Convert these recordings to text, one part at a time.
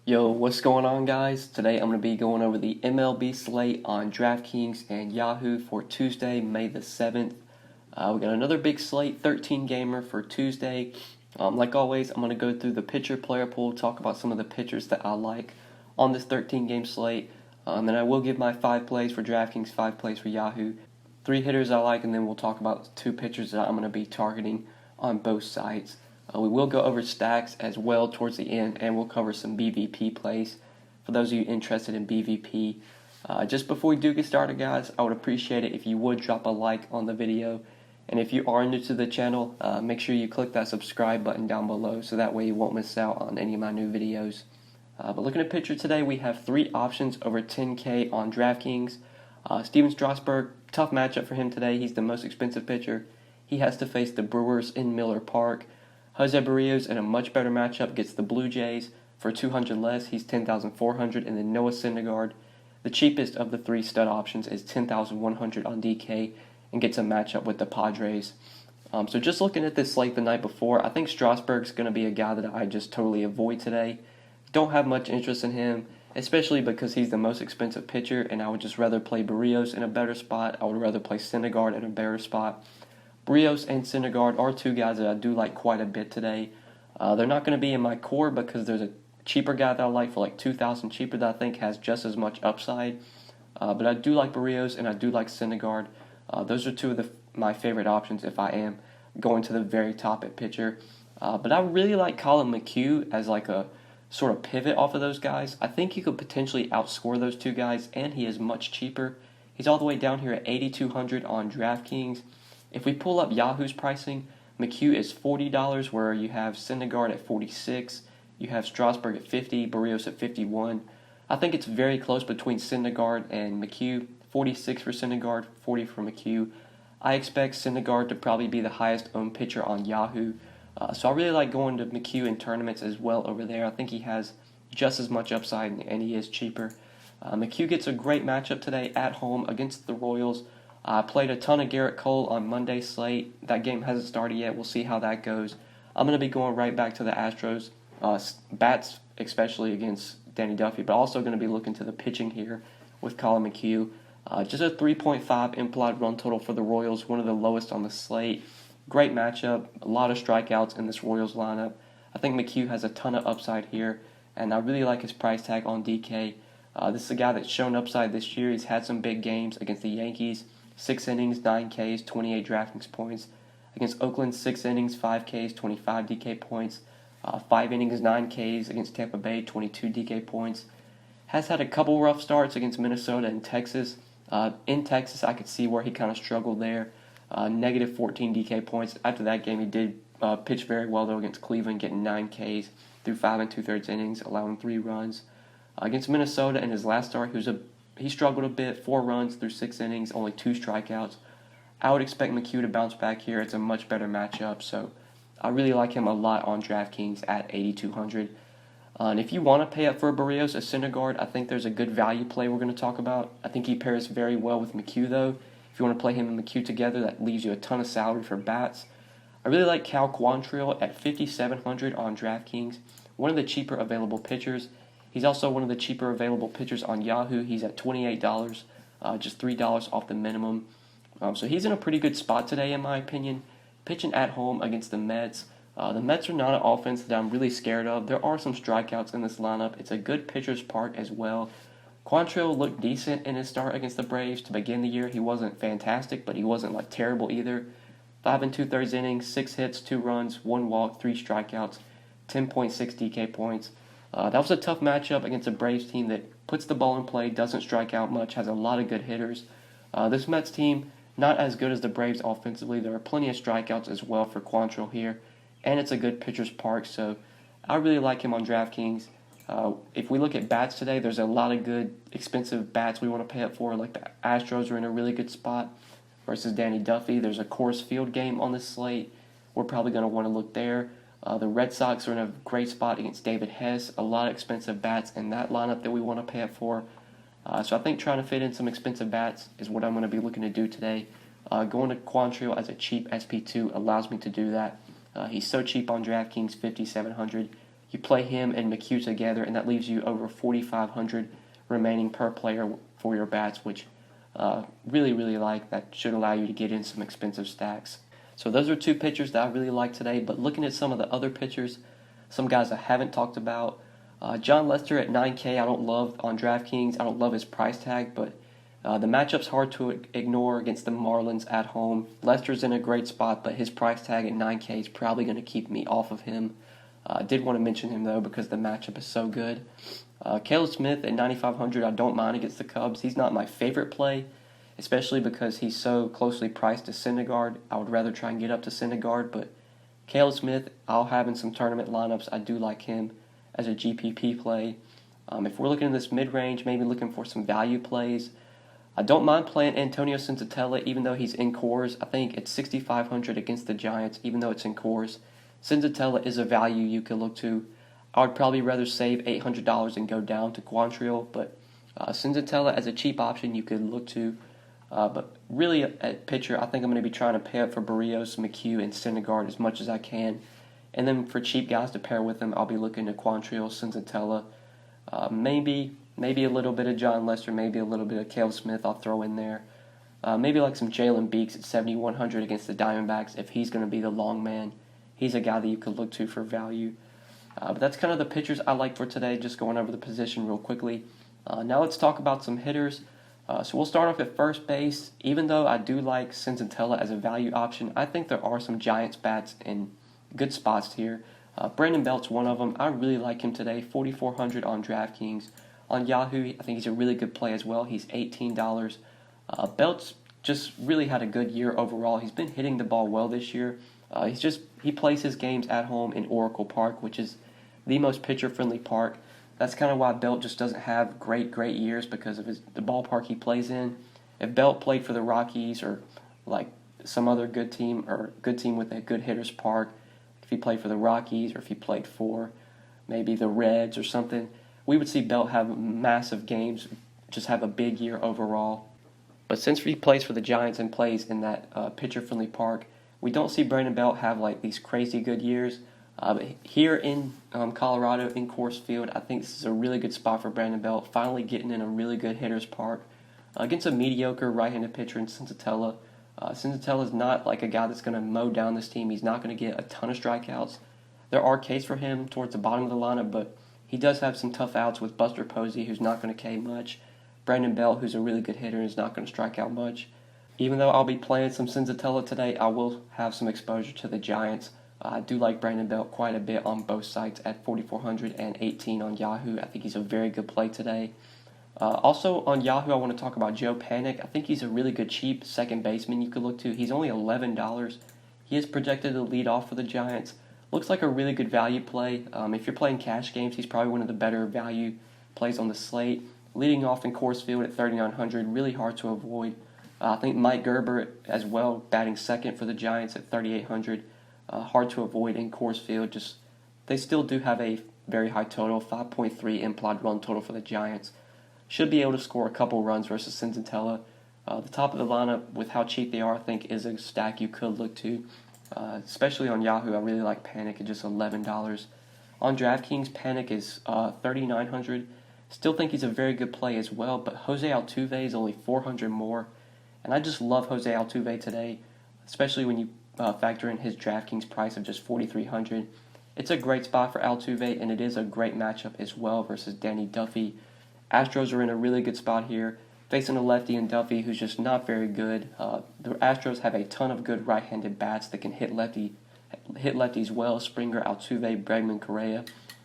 Yo, what's going on, guys? Today I'm going to be going over the MLB slate on DraftKings and Yahoo for Tuesday, May the 7th. We got another big slate, 13 gamer for Tuesday. Like always, I'm going to go through the pitcher player pool, talk about some of the pitchers that I like on this 13 game slate. And then I will give my 5 plays for DraftKings, 5 plays for Yahoo, 3 hitters I like, and then we'll talk about 2 pitchers that I'm going to be targeting on both sides. We will go over stacks as well towards the end, and we'll cover some Bvp plays for those of you interested in Bvp. Just before we do get started, guys, I would appreciate it if you would drop a like on the video. And if you are new to the channel, make sure you click that subscribe button down below so that way you won't miss out on any of my new videos. But looking at pitcher today, we have 3 options over 10K on DraftKings. Steven Strasburg, tough matchup for him today. He's the most expensive pitcher. He has to face the Brewers in Miller Park. Jose Barrios in a much better matchup gets the Blue Jays for $200 less. He's $10,400, and then Noah Syndergaard, the cheapest of the 3 stud options, is $10,100 on DK and gets a matchup with the Padres. So just looking at this slate the night before, I think Strasburg's going to be a guy that I just totally avoid today. Don't have much interest in him, especially because he's the most expensive pitcher, and I would just rather play Barrios in a better spot. I would rather play Syndergaard in a better spot. Barrios and Syndergaard are 2 guys that I do like quite a bit today. They're not going to be in my core because there's a cheaper guy that I like for like $2,000 cheaper that I think has just as much upside. But I do like Barrios and I do like Syndergaard. Those are 2 of my favorite options if I am going to the very top at pitcher. But I really like Colin McHugh as like a sort of pivot off of those guys. I think he could potentially outscore those 2 guys, and he is much cheaper. He's all the way down here at $8,200 on DraftKings. If we pull up Yahoo's pricing, McHugh is $40, where you have Syndergaard at $46, you have Strasburg at $50, Barrios at $51. I think it's very close between Syndergaard and McHugh. 46 for Syndergaard, 40 for McHugh. I expect Syndergaard to probably be the highest owned pitcher on Yahoo. So I really like going to McHugh in tournaments as well over there. I think he has just as much upside and he is cheaper. McHugh gets a great matchup today at home against the Royals. I played a ton of Garrett Cole on Monday's slate. That game hasn't started yet. We'll see how that goes. I'm going to be going right back to the Astros, bats especially against Danny Duffy, but also going to be looking to the pitching here with Colin McHugh. Just a 3.5 implied run total for the Royals, one of the lowest on the slate. Great matchup, a lot of strikeouts in this Royals lineup. I think McHugh has a ton of upside here, and I really like his price tag on DK. This is a guy that's shown upside this year. He's had some big games against the Yankees. 6 innings, 9 Ks, 28 DraftKings points. Against Oakland, 6 innings, 5 Ks, 25 DK points. 5 innings, 9 Ks against Tampa Bay, 22 DK points. Has had a couple rough starts against Minnesota and Texas. In Texas, I could see where he kind of struggled there. Negative 14 DK points. After that game, he did pitch very well, though, against Cleveland, getting 9 Ks through 5 2/3 innings, allowing 3 runs. Against Minnesota in his last start, he struggled a bit, 4 runs through 6 innings, only 2 strikeouts. I would expect McHugh to bounce back here. It's a much better matchup, so I really like him a lot on DraftKings at $8,200. And if you want to pay up for Barrios or Syndergaard, I think there's a good value play we're going to talk about. I think he pairs very well with McHugh, though. If you want to play him and McHugh together, that leaves you a ton of salary for bats. I really like Quantrill at $5,700 on DraftKings, one of the cheaper available pitchers. He's also one of the cheaper available pitchers on Yahoo. He's at $28, just $3 off the minimum. So he's in a pretty good spot today, in my opinion. Pitching at home against the Mets. The Mets are not an offense that I'm really scared of. There are some strikeouts in this lineup. It's a good pitcher's park as well. Quantrill looked decent in his start against the Braves to begin the year. He wasn't fantastic, but he wasn't like terrible either. 5 2/3 innings, 6 hits, 2 runs, 1 walk, 3 strikeouts, 10.6 DK points. That was a tough matchup against a Braves team that puts the ball in play, doesn't strike out much, has a lot of good hitters. This Mets team, not as good as the Braves offensively. There are plenty of strikeouts as well for Quantrill here, and it's a good pitcher's park, so I really like him on DraftKings. If we look at bats today, there's a lot of good, expensive bats we want to pay up for. Like the Astros are in a really good spot versus Danny Duffy. There's a Coors Field game on this slate. We're probably going to want to look there. The Red Sox are in a great spot against David Hess. A lot of expensive bats in that lineup that we want to pay up for. So I think trying to fit in some expensive bats is what I'm going to be looking to do today. Going to Quantrill as a cheap SP2 allows me to do that. He's so cheap on DraftKings, $5,700. You play him and McHugh together, and that leaves you over 4,500 remaining per player for your bats, which really like. That should allow you to get in some expensive stacks. So those are two pitchers that I really like today. But looking at some of the other pitchers, some guys I haven't talked about, Jon Lester at 9K I don't love on DraftKings. I don't love his price tag, but the matchup's hard to ignore against the Marlins at home. Lester's in a great spot, but his price tag at 9K is probably going to keep me off of him. I did want to mention him, though, because the matchup is so good. Caleb Smith at 9,500, I don't mind against the Cubs. He's not my favorite play, especially because he's so closely priced to Syndergaard. I would rather try and get up to Syndergaard, but Caleb Smith, I'll have in some tournament lineups. I do like him as a GPP play. If we're looking in this mid-range, maybe looking for some value plays, I don't mind playing Antonio Senzatella, even though he's in cores. I think it's 6,500 against the Giants, even though it's in cores. Senzatella is a value you could look to. I would probably rather save $800 and go down to Quantrill, but Senzatella as a cheap option you could look to. But really, at pitcher, I think I'm going to be trying to pay up for Barrios, McHugh, and Syndergaard as much as I can. And then for cheap guys to pair with them, I'll be looking to Quantrill, Senzatella, maybe a little bit of Jon Lester, maybe a little bit of Caleb Smith I'll throw in there. Maybe like some Jalen Beeks at 7,100 against the Diamondbacks if he's going to be the long man. He's a guy that you could look to for value. But that's kind of the pitchers I like for today, just going over the position real quickly. Now let's talk about some hitters. So we'll start off at first base. Even though I do like Senzatella as a value option, I think there are some Giants bats in good spots here. Brandon Belt's one of them. I really like him today, 4,400 on DraftKings. On Yahoo, I think he's a really good play as well. He's $18. Belt's just really had a good year overall. He's been hitting the ball well this year. He plays his games at home in Oracle Park, which is the most pitcher-friendly park. That's kind of why Belt just doesn't have great years, because of the ballpark he plays in. If Belt played for the Rockies or like some other good team with a good hitter's park, if he played for the Rockies or if he played for maybe the Reds or something, we would see Belt have massive games, just have a big year overall. But since he plays for the Giants and plays in that pitcher-friendly park, we don't see Brandon Belt have like these crazy good years. But here in Colorado, in Coors Field, I think this is a really good spot for Brandon Belt, finally getting in a really good hitter's park against a mediocre right-handed pitcher in Senzatella. Senzatella is not like a guy that's going to mow down this team. He's not going to get a ton of strikeouts. There are Ks for him towards the bottom of the lineup, but he does have some tough outs with Buster Posey, who's not going to K much. Brandon Belt, who's a really good hitter, is not going to strike out much. Even though I'll be playing some Senzatella today, I will have some exposure to the Giants. I do like Brandon Belt quite a bit on both sites at 4,400 and 18 on Yahoo. I think he's a very good play today. Also on Yahoo, I want to talk about Joe Panik. I think he's a really good cheap second baseman you could look to. He's only $11. He is projected to lead off for the Giants. Looks like a really good value play. If you're playing cash games, he's probably one of the better value plays on the slate. Leading off in Coors Field at 3,900, really hard to avoid. I think Mike Gerber as well, batting second for the Giants at 3,800. Hard to avoid in Coors Field. They still do have a very high total, 5.3 implied run total for the Giants. Should be able to score a couple runs versus Senzatella. The top of the lineup, with how cheap they are, I think is a stack you could look to. Especially on Yahoo, I really like Panik at just $11. On DraftKings, Panik is 3,900. Still think he's a very good play as well, but Jose Altuve is only 400 more. And I just love Jose Altuve today, especially when you factor in his DraftKings price of just 4,300. It's a great spot for Altuve, and it is a great matchup as well versus Danny Duffy. Astros are in a really good spot here, facing a lefty in Duffy who's just not very good. The Astros have a ton of good right-handed bats that can hit lefties well. Springer, Altuve, Bregman, Correa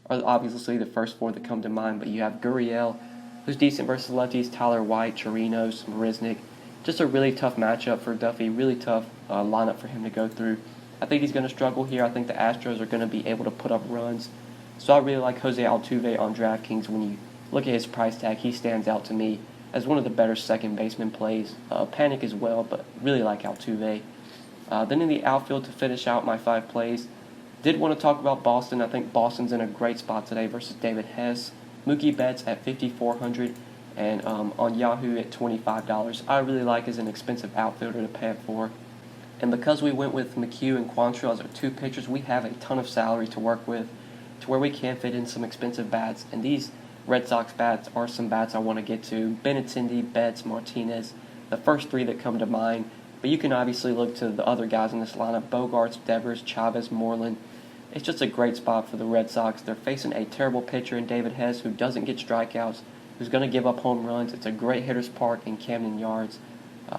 are obviously the first four that come to mind, but you have Gurriel, who's decent versus lefties, Tyler White, Chirinos, Marisnik. Just a really tough matchup for Duffy, really tough lineup for him to go through. I think he's going to struggle here. I think the Astros are going to be able to put up runs. So I really like Jose Altuve on DraftKings. When you look at his price tag, he stands out to me as one of the better second baseman plays. Panik as well, but really like Altuve. Then in the outfield to finish out my 5 plays, did want to talk about Boston. I think Boston's in a great spot today versus David Hess. Mookie Betts at 5,400. And on Yahoo at $25. I really like as an expensive outfielder to pay it for. And because we went with McHugh and Quantrill as our 2 pitchers, we have a ton of salary to work with. to where we can fit in some expensive bats. And these Red Sox bats are some bats I want to get to. Benintendi, Betts, Martinez, the first three that come to mind. But you can obviously look to the other guys in this lineup: Bogarts, Devers, Chavez, Moreland. It's just a great spot for the Red Sox. They're facing a terrible pitcher in David Hess, who doesn't get strikeouts, who's going to give up home runs. It's a great hitter's park in Camden Yards.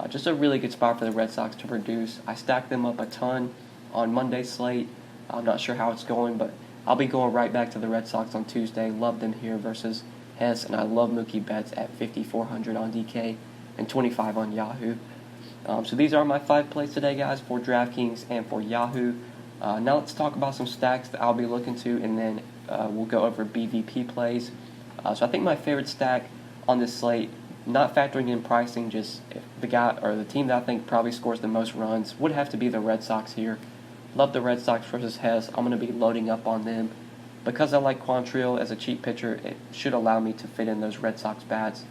Just a really good spot for the Red Sox to produce. I stacked them up a ton on Monday's slate. I'm not sure how it's going, but I'll be going right back to the Red Sox on Tuesday. Love them here versus Hess, and I love Mookie Betts at 5,400 on DK and 25 on Yahoo. So these are my 5 plays today, guys, for DraftKings and for Yahoo. Now let's talk about some stacks that I'll be looking to, and then we'll go over Bvp Plays. So I think my favorite stack on this slate, not factoring in pricing, just the guy or the team that I think probably scores the most runs, would have to be the Red Sox here. Love the Red Sox versus Hess. I'm going to be loading up on them. Because I like Quantrill as a cheap pitcher, it should allow me to fit in those Red Sox bats.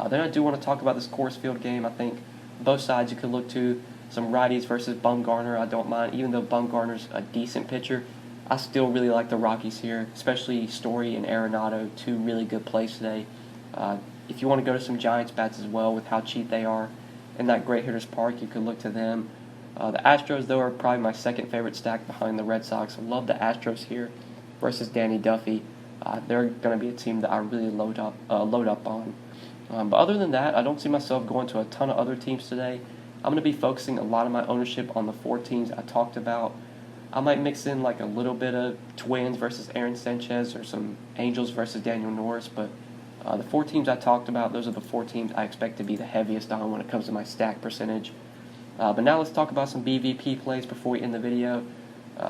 Then I do want to talk about this Coors Field game. I think both sides you could look to. Some righties versus Bumgarner, I don't mind. Even though Bumgarner's a decent pitcher, I still really like the Rockies here, especially Story and Arenado, 2 really good plays today. If you want to go to some Giants bats as well with how cheap they are in that great hitter's park, you could look to them. The Astros, though, are probably my second favorite stack behind the Red Sox. I love the Astros here versus Danny Duffy. They're going to be a team that I really load up on. But other than that, I don't see myself going to a ton of other teams today. I'm going to be focusing a lot of my ownership on the 4 teams I talked about. I might mix in like a little bit of Twins versus Aaron Sanchez or some Angels versus Daniel Norris, but the 4 teams I talked about, those are the 4 teams I expect to be the heaviest on when it comes to my stack percentage. But now let's talk about some Bvp plays before we end the video.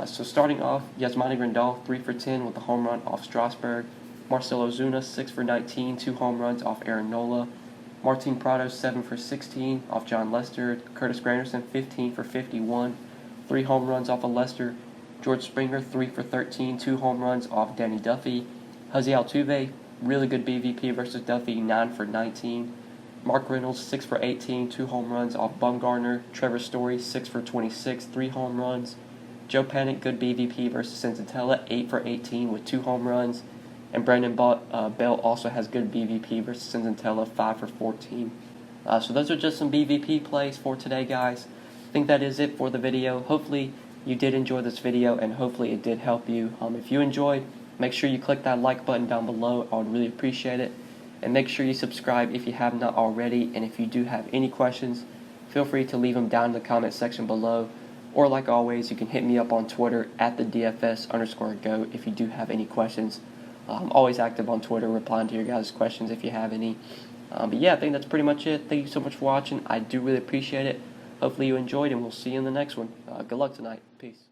So starting off, Yasmani Grandal, 3 for 10 with a home run off Strasburg. Marcell Ozuna, 6 for 19, 2 home runs off Aaron Nola. Martin Prado, 7 for 16 off Jon Lester. Curtis Granderson, 15 for 51, 3 home runs off of Lester. George Springer, 3 for 13, 2 home runs off Danny Duffy. Jose Altuve, really good Bvp versus Duffy, 9 for 19. Mark Reynolds, 6 for 18, 2 home runs off Bumgarner. Trevor Story, 6 for 26, 3 home runs. Joe Panik, good Bvp versus Senzatella, 8 for 18 with 2 home runs. And Brandon Bell also has good Bvp versus Senzatella, 5 for 14. So those are just some Bvp plays for today, guys. I think that is it for the video. Hopefully you did enjoy this video, and hopefully it did help you. If you enjoyed, make sure you click that like button down below. I would really appreciate it. And make sure you subscribe if you have not already. And if you do have any questions, feel free to leave them down in the comment section below. Or like always, you can hit me up on Twitter at the DFS_GO if you do have any questions. I'm always active on Twitter, replying to your guys' questions if you have any. But yeah, I think that's pretty much it. Thank you so much for watching. I do really appreciate it. Hopefully you enjoyed, and we'll see you in the next one. Good luck tonight. Peace.